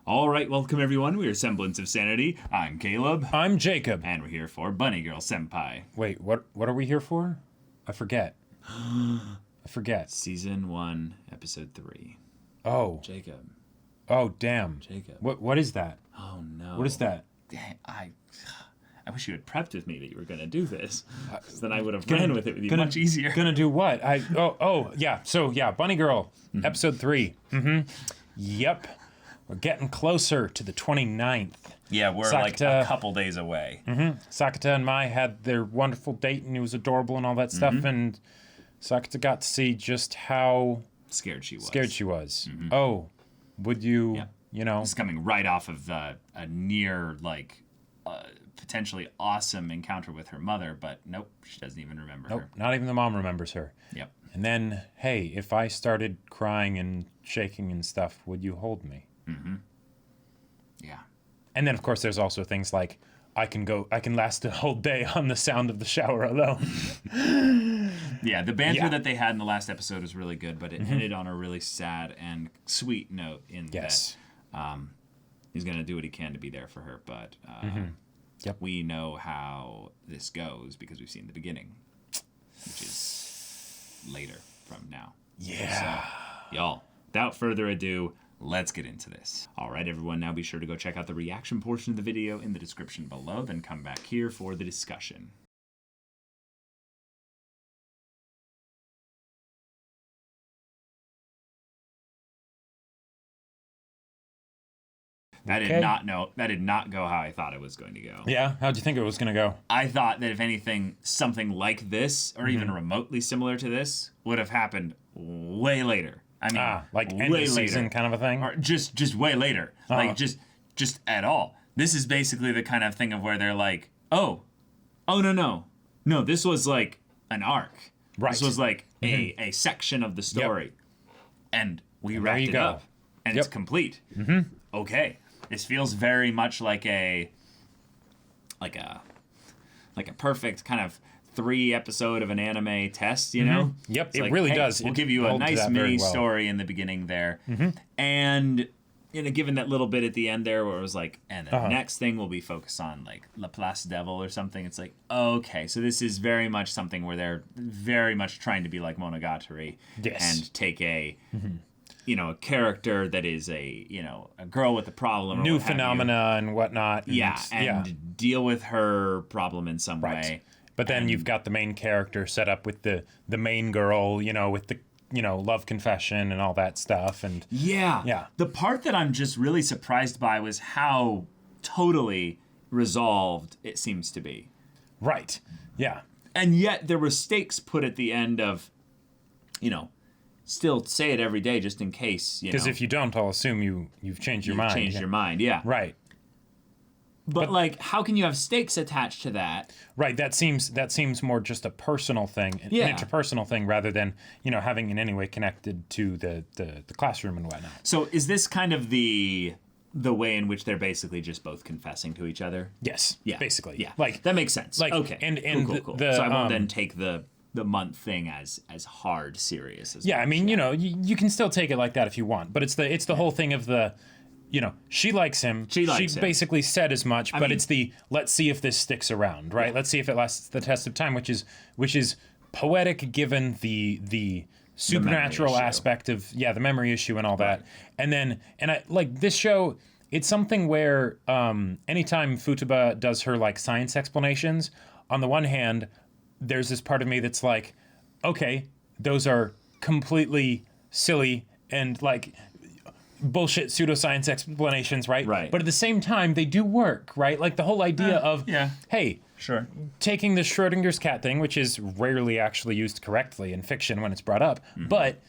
All right, welcome everyone. We are Semblance of Sanity. I'm Caleb. I'm Jacob. And we're here for Bunny Girl Senpai. Wait, what are we here for? I forget. Season 1, Episode 3. Oh. Jacob. Oh, damn. Jacob. What is that? Oh, no. What is that? Dang, I wish you had prepped with me that you were going to do this. Then I would have ran with it with you much easier. Gonna do what? Yeah. So, yeah, Bunny Girl, Episode 3. Yep. We're getting closer to the 29th. Yeah, we're like a couple days away. Sakata and Mai had their wonderful date, and it was adorable and all that stuff, and Sakata got to see just how scared she was. Oh, would you, you know? It's coming right off of a near, potentially awesome encounter with her mother, but nope, she doesn't even remember her. Not even the mom remembers her. Yep. And then, hey, if I started crying and shaking and stuff, would you hold me? Yeah. And then, of course, there's also things like, I can last a whole day on the sound of the shower alone. Yeah, the banter that they had in the last episode was really good, but it ended on a really sad and sweet note in that he's going to do what he can to be there for her, but we know how this goes because we've seen the beginning, which is later from now. Yeah. So, y'all, without further ado, let's get into this. All right, everyone, now be sure to go check out the reaction portion of the video in the description below, then come back here for the discussion. That did not go how I thought it was going to go. Yeah? How'd you think it was going to go? I thought that if anything, something like this, or even remotely similar to this, would have happened way later. I mean, like end of season kind of a thing? Or just way later. Like, just at all. This is basically the kind of thing of where they're like, oh, no. No, this was like an arc. Right. This was like a section of the story. Yep. And we wrapped it up. And it's complete. Okay. This feels very much like a perfect kind of 3-episode of an anime test, you know? Yep, it's it like, really hey, does. We'll give you a nice mini story in the beginning there. And, you know, given that little bit at the end there where it was like, and the next thing will be focused on, like, Laplace Devil or something. It's like, okay, so this is very much something where they're very much trying to be like Monogatari. Yes. And take a... you know, a character that is a girl with a problem. New phenomena and whatnot. And deal with her problem in some way. But then you've got the main character set up with the main girl, you know, with the, you know, love confession and all that stuff. And yeah. The part that I'm just really surprised by was how totally resolved it seems to be. Right. Yeah. And yet there were stakes put at the end of, you know, still say it every day just in case, you know. Because if you don't, I'll assume you've changed your mind. Changed your mind, yeah. Right. But like, how can you have stakes attached to that? Right. That seems more just a personal thing, an interpersonal thing, rather than, you know, having in any way connected to the classroom and whatnot. So is this kind of the way in which they're basically just both confessing to each other? Yes. Yeah. Basically. Yeah. Like that makes sense. Like okay. And cool. So I won't then take the month thing as hard serious as I mean, you know, you can still take it like that if you want, but it's the whole thing of the, you know, she likes him. She basically said as much, but it's the let's see if this sticks around, right? Yeah. Let's see if it lasts the test of time, which is poetic given the supernatural aspect of the memory issue and all that. And I like this show. It's something where anytime Futaba does her like science explanations, on the one hand, there's this part of me that's like, okay, those are completely silly and like bullshit pseudoscience explanations, right? Right. But at the same time, they do work, right? Like the whole idea of, hey, sure, taking the Schrodinger's cat thing, which is rarely actually used correctly in fiction when it's brought up, but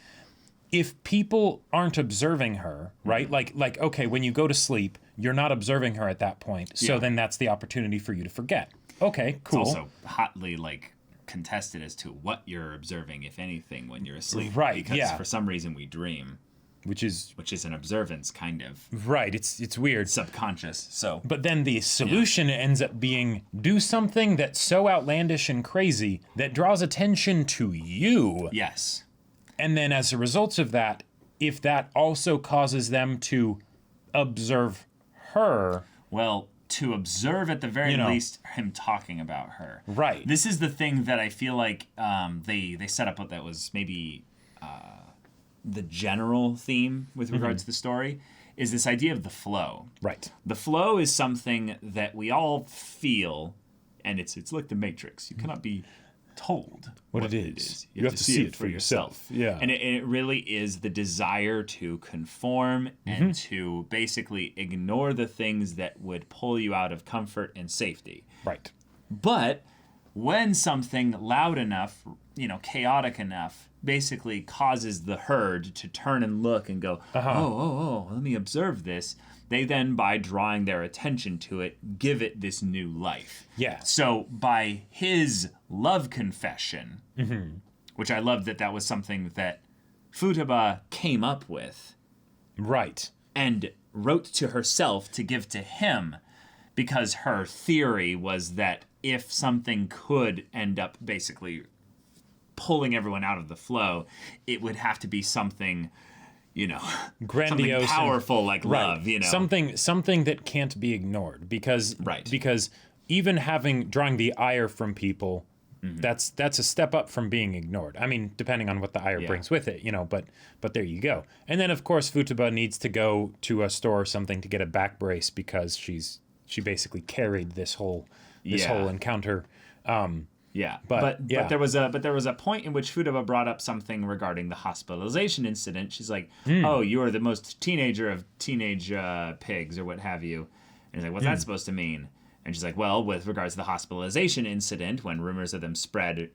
if people aren't observing her, right? Like okay, when you go to sleep, you're not observing her at that point, so then that's the opportunity for you to forget. Okay, cool. It's also hotly like contested as to what you're observing, if anything, when you're asleep. Right. Because for some reason we dream. Which is an observance, kind of. Right. It's weird. Subconscious. So. But then the solution ends up being do something that's so outlandish and crazy that draws attention to you. Yes. And then as a result of that, if that also causes them to observe her. Well, to observe at the very least him talking about her. Right. This is the thing that I feel like they set up that was maybe the general theme with regards to the story, is this idea of the flow. Right. The flow is something that we all feel, and it's like the Matrix. You cannot be told what it is. You have to see it for yourself. Yeah. And it really is the desire to conform and to basically ignore the things that would pull you out of comfort and safety. Right. But when something loud enough, chaotic enough, basically causes the herd to turn and look and go, oh, let me observe this. They then, by drawing their attention to it, give it this new life. Yeah. So by his love confession, which I love that was something that Futaba came up with. Right. And wrote to herself to give to him, because her theory was that if something could end up basically pulling everyone out of the flow, it would have to be something, grandiose, something powerful like love, something that can't be ignored, because even drawing the ire from people, that's a step up from being ignored. I mean, depending on what the ire brings with it, but there you go. And then of course Futaba needs to go to a store or something to get a back brace, because she basically carried this whole encounter. But there was a point in which Futaba brought up something regarding the hospitalization incident. She's like, "Oh, you are the most teenager of teenage pigs, or what have you." And he's like, "What's that supposed to mean?" And she's like, "Well, with regards to the hospitalization incident, when rumors of them spread,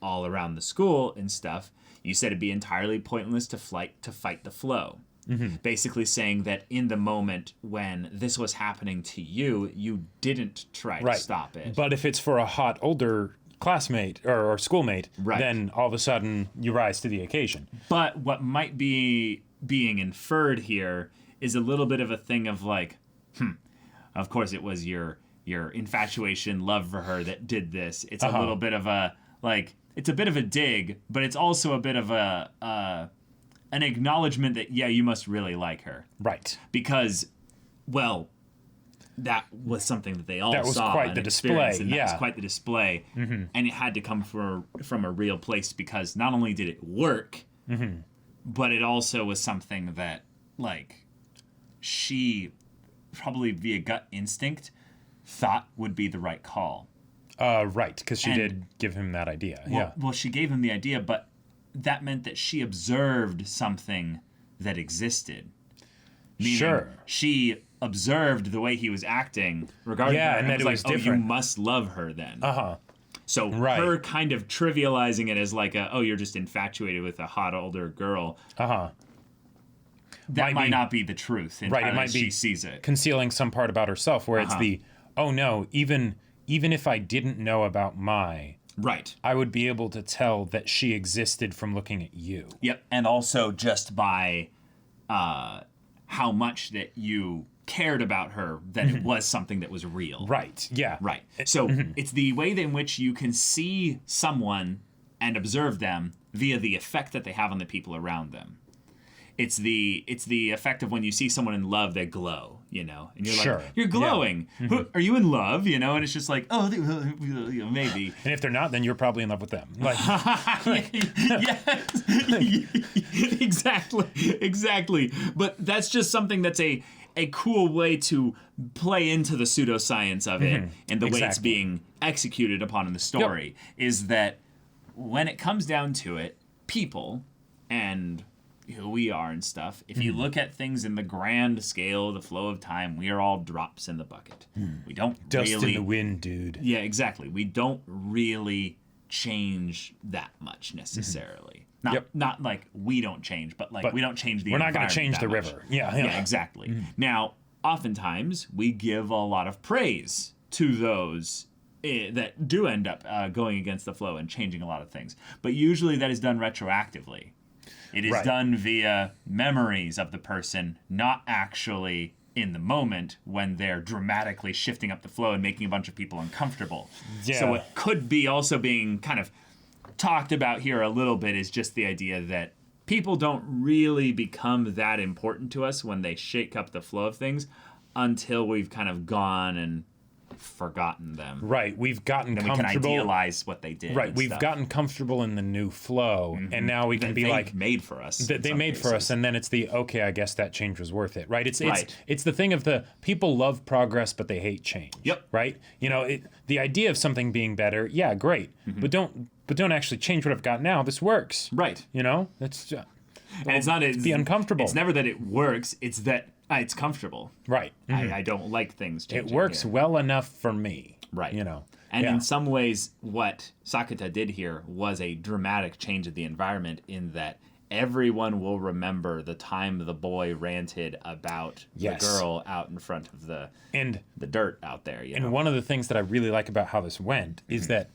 all around the school and stuff, you said it'd be entirely pointless to fight the flow." Basically saying that in the moment when this was happening to you, you didn't try to stop it. But if it's for a hot older classmate or schoolmate, then all of a sudden you rise to the occasion. But what might be being inferred here is a little bit of a thing of like, of course it was your infatuation, love for her that did this. It's a little bit of a, it's a bit of a dig, but it's also a bit of an acknowledgement that, you must really like her. Right. Because, that was something that they all saw. That was quite the display. And that was quite the display. And it had to come from a real place, because not only did it work, but it also was something that, she probably via gut instinct thought would be the right call. Right, because she did give him that idea. Well, she gave him the idea, but that meant that she observed something that existed. Meaning she observed the way he was acting regarding her, and that it was different. You must love her then. So her kind of trivializing it as like you're just infatuated with a hot older girl. That might not be the truth. It might be she sees it concealing some part about herself, where it's the even if I didn't know about I would be able to tell that she existed from looking at you. Yep, and also just by how much that you cared about her, that it was something that was real. Right, yeah. Right. So it's the way in which you can see someone and observe them via the effect that they have on the people around them. It's the effect of when you see someone in love, they glow, and you're like, you're glowing. Yeah. Are you in love? And it's just like, maybe. And if they're not, then you're probably in love with them. Exactly. But that's just something that's a cool way to play into the pseudoscience of it and the way it's being executed upon in the story, is that when it comes down to it, people and who we are and stuff, if you look at things in the grand scale, the flow of time, we are all drops in the bucket. We don't dust really, in the wind, dude. Yeah, exactly. We don't really change that much necessarily. Not like we don't change, but we don't change the environment. We're not going to change the river. Yeah, exactly. Now, oftentimes we give a lot of praise to those that do end up going against the flow and changing a lot of things. But usually that is done retroactively. It is done via memories of the person, not actually in the moment when they're dramatically shifting up the flow and making a bunch of people uncomfortable. Yeah. So it could be also being kind of talked about here a little bit is just the idea that people don't really become that important to us when they shake up the flow of things until we've kind of gone and forgotten them. Right. We've gotten comfortable. We can idealize what they did. Right. We've gotten comfortable in the new flow, and now we can be like made for us. They made for us, and then it's the okay. I guess that change was worth it. Right. It's the thing of the people love progress, but they hate change. Yep. Right. You know, the idea of something being better. Yeah, great. But don't actually change what I've got now. This works. Right. You know, that's and it's not be uncomfortable. It's never that it works. It's that it's comfortable. Right. I don't like things changing. It works well enough for me. Right. You know. And in some ways, what Sakata did here was a dramatic change of the environment in that everyone will remember the time the boy ranted about the girl out in front of the dirt out there. You know? One of the things that I really like about how this went is that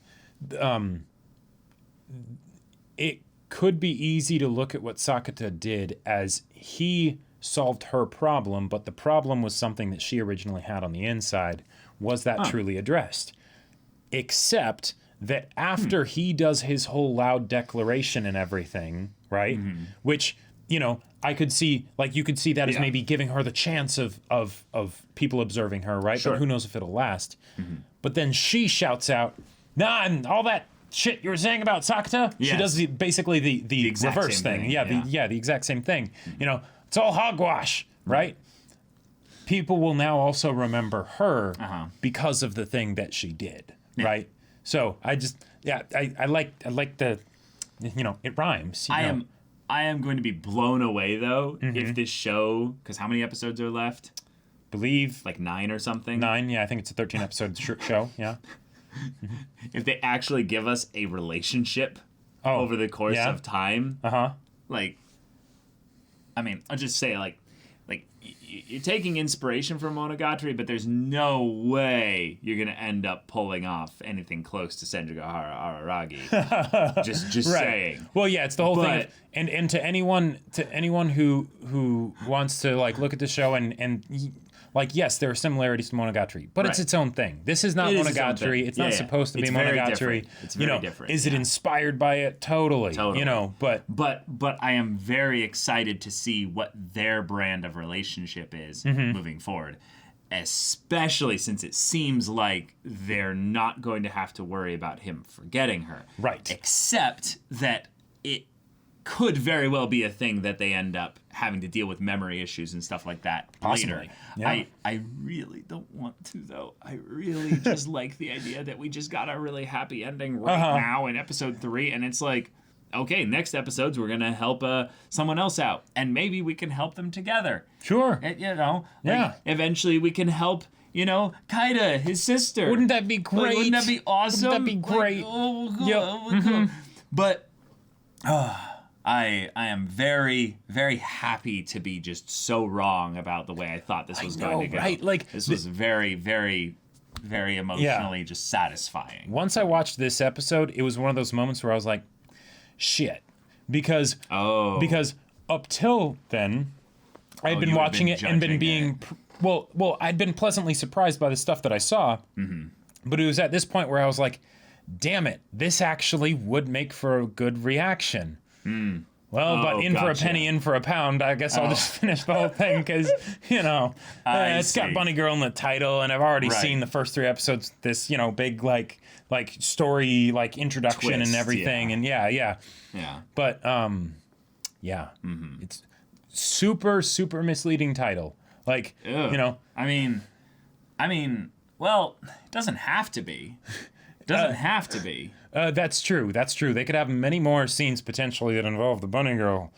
it could be easy to look at what Sakata did as he solved her problem, but the problem was something that she originally had on the inside. Was that truly addressed? Except that after he does his whole loud declaration and everything, right? Which, you know, I could see, like, you could see that as maybe giving her the chance of people observing her, right? Sure. But who knows if it'll last. But then she shouts out, nah, and all that shit you were saying about Sakata? Yes. She does basically the reverse thing. The exact same thing. You know, it's all hogwash, right? People will now also remember her because of the thing that she did, right? So I just, I like the, you know, it rhymes. I am going to be blown away though if this show, because how many episodes are left? Believe like 9 or something. 9, yeah. I think it's a 13 episode show. Yeah. If they actually give us a relationship over the course of time, like, I mean, I'll just say like you're taking inspiration from Monogatari, but there's no way you're gonna end up pulling off anything close to Senjugahara Araragi. just saying. Well, yeah, it's the whole thing. And to anyone who wants to like look at the show and like, yes, there are similarities to Monogatari, but it's its own thing. This is not Monogatari. It's not supposed to be Monogatari. It's very different. Is it inspired by it? Totally. You know, but I am very excited to see what their brand of relationship is moving forward, especially since it seems like they're not going to have to worry about him forgetting her. Right. Except that it could very well be a thing that they end up having to deal with memory issues and stuff like that later. Yeah. I really don't want to, though. I really just like the idea that we just got a really happy ending right now in episode 3, and it's like, okay, next episodes we're gonna help someone else out, and maybe we can help them together. Sure. You know, like, eventually we can help, you know, Kaida, his sister. Wouldn't that be great? Like, wouldn't that be awesome? Wouldn't that be great? Like, But I am very, very happy to be just so wrong about the way I thought this was going to go. Right? Like, this was very, very, very emotionally just satisfying. Once I watched this episode, it was one of those moments where I was like, shit. Because up till then, I had been watching it and been being... Well, I'd been pleasantly surprised by the stuff that I saw. But it was at this point where I was like, damn it, this actually would make for a good reaction. Well, but in for a penny, in for a pound. I guess I'll just finish the whole thing because, you know, it's got Bunny Girl in the title, and I've already seen the first 3 episodes. This, you know, big like story, like introduction twist, and everything, and yeah. But it's super misleading title. Like, you know, I mean, well, it doesn't have to be. It doesn't have to be. That's true. They could have many more scenes potentially that involve the Bunny Girl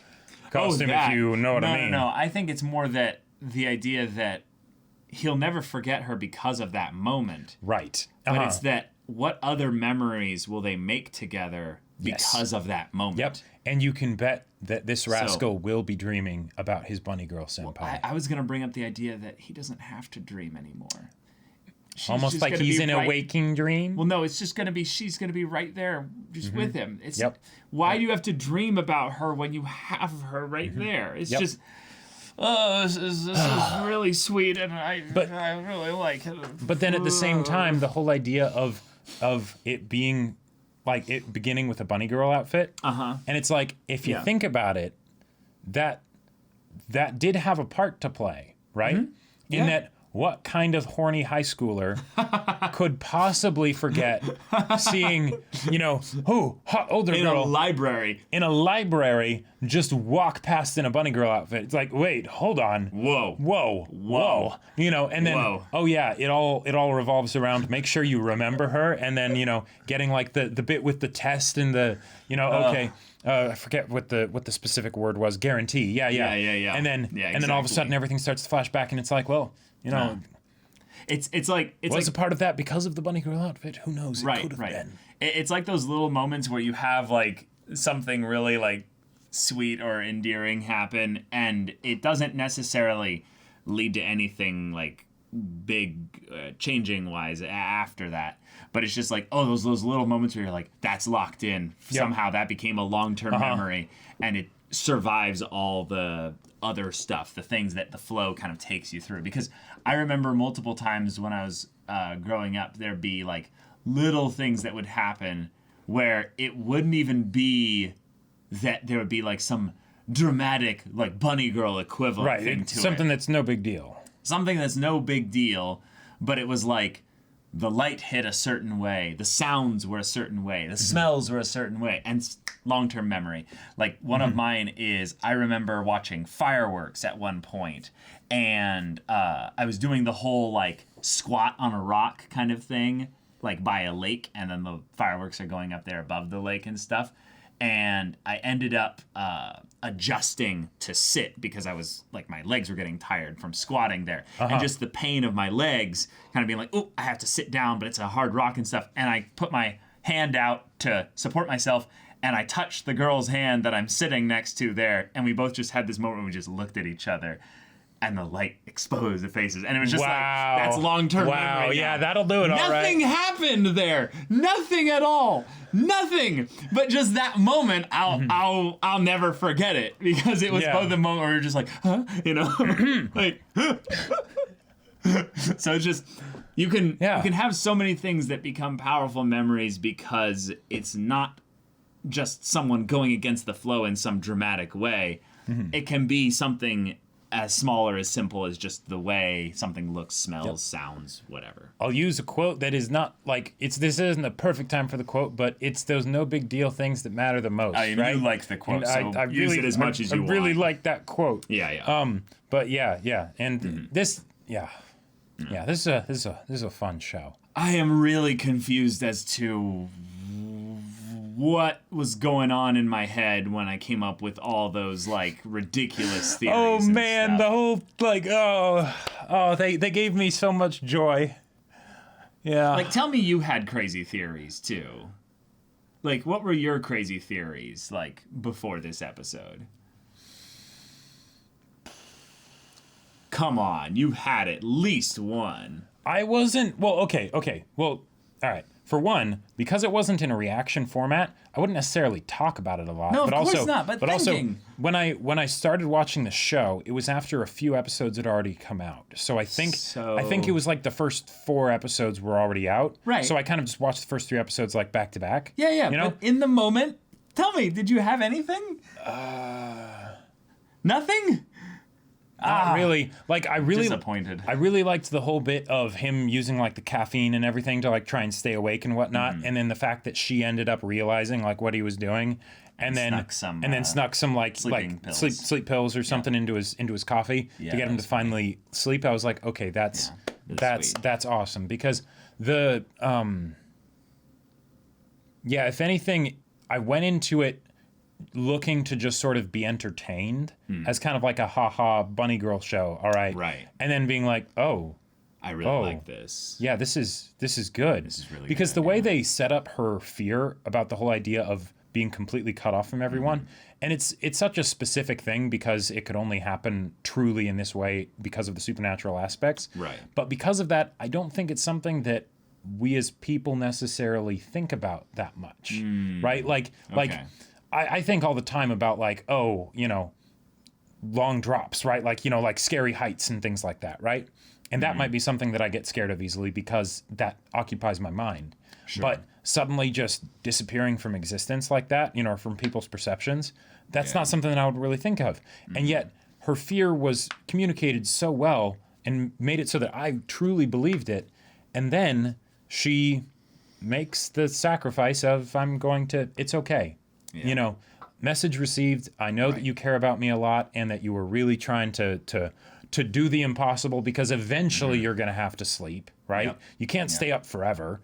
costume, if you know what I mean. No, I think it's more that the idea that he'll never forget her because of that moment. Right. But it's that what other memories will they make together because of that moment? Yep. And you can bet that this rascal will be dreaming about his Bunny Girl senpai. Well, I was going to bring up the idea that he doesn't have to dream anymore. Almost like he's in a waking dream? Well, no, it's just going to be, she's going to be right there just with him. It's why do you have to dream about her when you have her right there? It's just, this is really sweet, and I really like it. But then at the same time, the whole idea of it being, like, it beginning with a Bunny Girl outfit, and it's like, if you think about it, that did have a part to play, right? Mm-hmm. In that, what kind of horny high schooler could possibly forget seeing, hot older girl in a library just walk past in a bunny girl outfit? It's like, wait, hold on. Whoa. And then, oh yeah, it all revolves around make sure you remember her, and then, getting like the bit with the test and the, okay. I forget what the specific word was. Guarantee. Yeah. And then then all of a sudden everything starts to flash back, and it's like, well, it's like a part of that because of the bunny girl outfit. Who knows? It could have been. It's like those little moments where you have like something really like sweet or endearing happen, and it doesn't necessarily lead to anything like big changing wise after that. But it's just like, those little moments where you're like, that's locked in. Yep. Somehow that became a long-term memory, and it survives all the other stuff, the things that the flow kind of takes you through. Because I remember multiple times when I was growing up, there'd be like little things that would happen where it wouldn't even be that there would be like some dramatic like bunny girl equivalent thing to something that's no big deal. Something that's no big deal, but it was like the light hit a certain way, the sounds were a certain way, the smells were a certain way, and long-term memory. Like one of mine is, I remember watching fireworks at one point, and I was doing the whole like squat on a rock kind of thing, like by a lake, and then the fireworks are going up there above the lake and stuff. And I ended up adjusting to sit because I was like, my legs were getting tired from squatting there. And just the pain of my legs kind of being like, oh, I have to sit down, but it's a hard rock and stuff. And I put my hand out to support myself, and I touched the girl's hand that I'm sitting next to there. And we both just had this moment where we just looked at each other, and the light exposed the faces. And it was just like, that's long-term memory. Yeah, that'll do it. Nothing happened there. Nothing at all. Nothing. But just that moment, I'll never forget it, because it was both the moment where you're just like, huh? Like, so it's just, you can have so many things that become powerful memories because it's not just someone going against the flow in some dramatic way. It can be something as small or as simple as just the way something looks, smells, sounds, whatever. I'll use a quote that is not like, this isn't the perfect time for the quote, but it's those no big deal things that matter the most. You like the quote, so I use it as much as you want. I really like that quote. Yeah. But yeah, and this is a fun show. I am really confused as to what was going on in my head when I came up with all those like ridiculous theories. Oh man, the whole like they gave me so much joy. Yeah. Like, tell me you had crazy theories too. Like, what were your crazy theories like before this episode? Come on, you had at least one. I wasn't. Well, okay. Well, all right. For one, because it wasn't in a reaction format, I wouldn't necessarily talk about it a lot. No, of course not. But also, when I started watching the show, it was after a few episodes had already come out. So I think it was like the first 4 episodes were already out. Right. So I kind of just watched the first 3 episodes like back to back. Yeah. But in the moment, tell me, did you have anything? Nothing? Not really. Like, Disappointed. I really liked the whole bit of him using like the caffeine and everything to like try and stay awake and whatnot, and then the fact that she ended up realizing like what he was doing, and then snuck some like sleep pills or something into his coffee to get him to finally sleep. I was like, okay, that's awesome, because the if anything, I went into it looking to just sort of be entertained as kind of like a ha-ha bunny girl show, all right? Right. And then being like, I really like this. Yeah, this is good. This is really because good, the way they set up her fear about the whole idea of being completely cut off from everyone, and it's such a specific thing because it could only happen truly in this way because of the supernatural aspects. Right. But because of that, I don't think it's something that we as people necessarily think about that much, right? Like I think all the time about like, long drops, right? Like, like scary heights and things like that, right? And that might be something that I get scared of easily because that occupies my mind. Sure. But suddenly just disappearing from existence like that, from people's perceptions, that's not something that I would really think of. And yet her fear was communicated so well and made it so that I truly believed it. And then she makes the sacrifice of, it's okay. Yeah. Message received. I know that you care about me a lot and that you were really trying to do the impossible because eventually you're going to have to sleep, right? Yep. You can't stay up forever.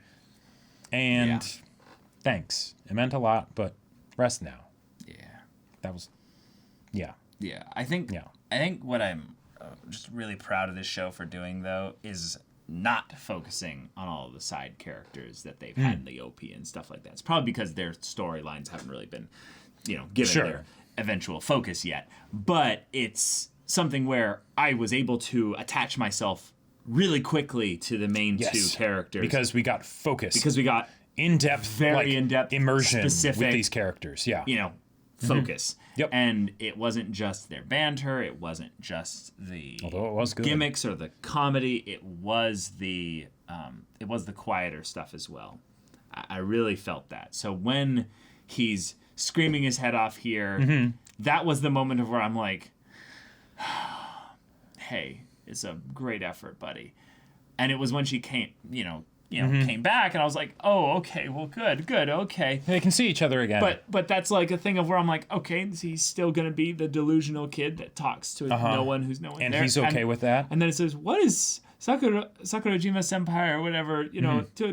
And thanks. It meant a lot, but rest now. Yeah. That was, Yeah, I think what I'm just really proud of this show for doing, though, is not focusing on all of the side characters that they've had in the OP and stuff like that. It's probably because their storylines haven't really been, given their eventual focus yet. But it's something where I was able to attach myself really quickly to the main two characters. Because we got focus. Because we got in-depth, very in-depth, immersion specific, with these characters. Yeah. Focus. Yep. And it wasn't just their banter. It wasn't just the gimmicks or the comedy. It was the quieter stuff as well. I really felt that. So when he's screaming his head off here, that was the moment of where I'm like, hey, it's a great effort, buddy. And it was when she came, came back, and I was like, oh, okay, well, good, okay. They can see each other again. But that's like a thing of where I'm like, okay, he's still going to be the delusional kid that talks to no one who's no one and there. He's okay with that. And then it says, what is Sakurajima Senpai or whatever,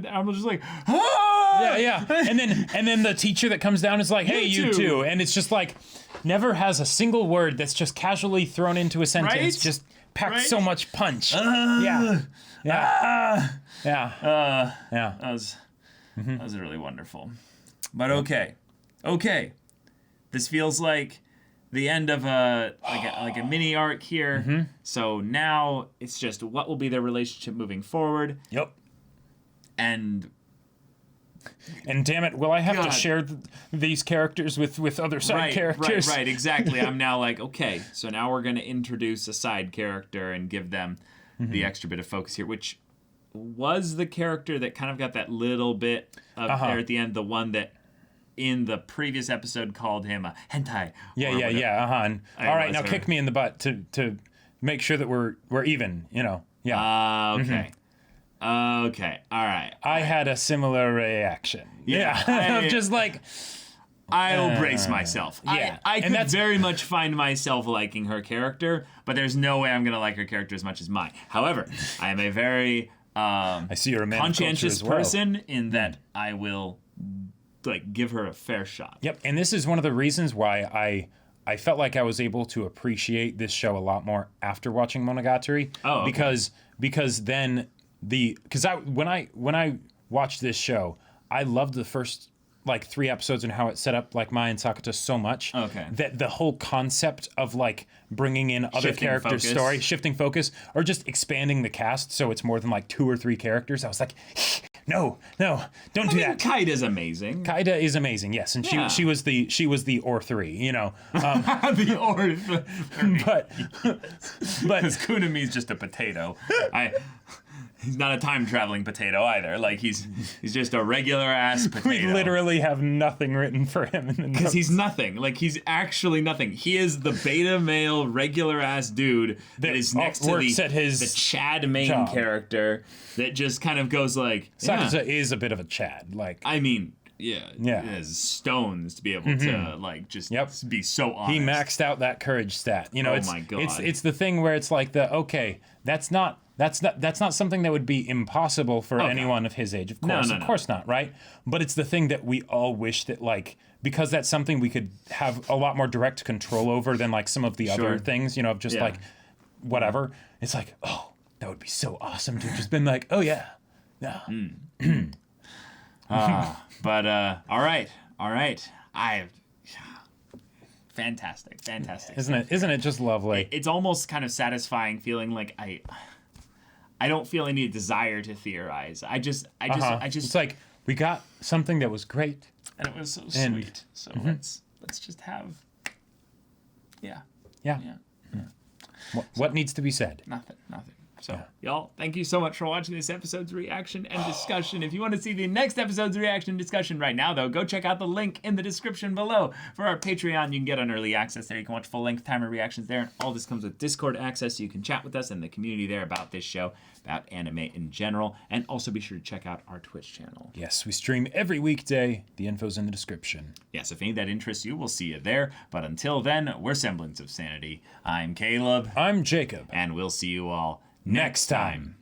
I'm just like, ah! Yeah. And then the teacher that comes down is like, hey, you too. And it's just like, never has a single word that's just casually thrown into a sentence. Right? Just packed so much punch. That was really wonderful. But okay, this feels like the end of a mini arc here. So now it's just what will be their relationship moving forward. Yep. And damn it, will I have to share these characters with other side characters? Right, exactly. I'm now like, okay, so now we're going to introduce a side character and give them the extra bit of focus here, which was the character that kind of got that little bit of there at the end, the one that in the previous episode called him a hentai. And, all right, now kick me in the butt to make sure that we're even, Okay. Okay, all right. I had a similar reaction. I'm just like, I'll brace myself. I could very much find myself liking her character, but there's no way I'm going to like her character as much as mine. However, I am a very I see you're a man conscientious person in that I will give her a fair shot. Yep, and this is one of the reasons why I felt like I was able to appreciate this show a lot more after watching Monogatari. Oh, okay. Because then when I watched this show, I loved the first 3 episodes and how it set up Mai and Sakata so much that the whole concept of bringing in other characters' story, shifting focus, or just expanding the cast so it's more than 2 or 3 characters. I was like, no, don't do that. Kaida's amazing. Kaida is amazing, yes, and she was the or 3, the or 3. but because Kunami's just a potato. He's not a time-traveling potato either. He's just a regular-ass potato. We literally have nothing written for him in the notes. Because he's nothing. He's actually nothing. He is the beta male, regular-ass dude that is next to the Chad main character that just kind of goes Sakata is a bit of a Chad. He has stones to be able to just be so honest. He maxed out that courage stat. My God. It's the thing where it's that's not something that would be impossible for anyone of his age. Of course, of course not, right? But it's the thing that we all wish that because that's something we could have a lot more direct control over than some of the other things, of just whatever. It's oh, that would be so awesome to have just been oh yeah. But all right. Fantastic. Isn't it just lovely? It's almost kind of satisfying feeling I don't feel any desire to theorize. I just it's we got something that was great and it was so sweet. So let's just have What needs to be said? Nothing. So, y'all, thank you so much for watching this episode's reaction and discussion. If you want to see the next episode's reaction and discussion right now, though, go check out the link in the description below for our Patreon. You can get on early access there. You can watch full-length timer reactions there. And all this comes with Discord access, so you can chat with us and the community there about this show, about anime in general. And also be sure to check out our Twitch channel. Yes, we stream every weekday. The info's in the description. Yes, if any of that interests you, we'll see you there. But until then, we're Semblance of Sanity. I'm Caleb. I'm Jacob. And we'll see you all next time.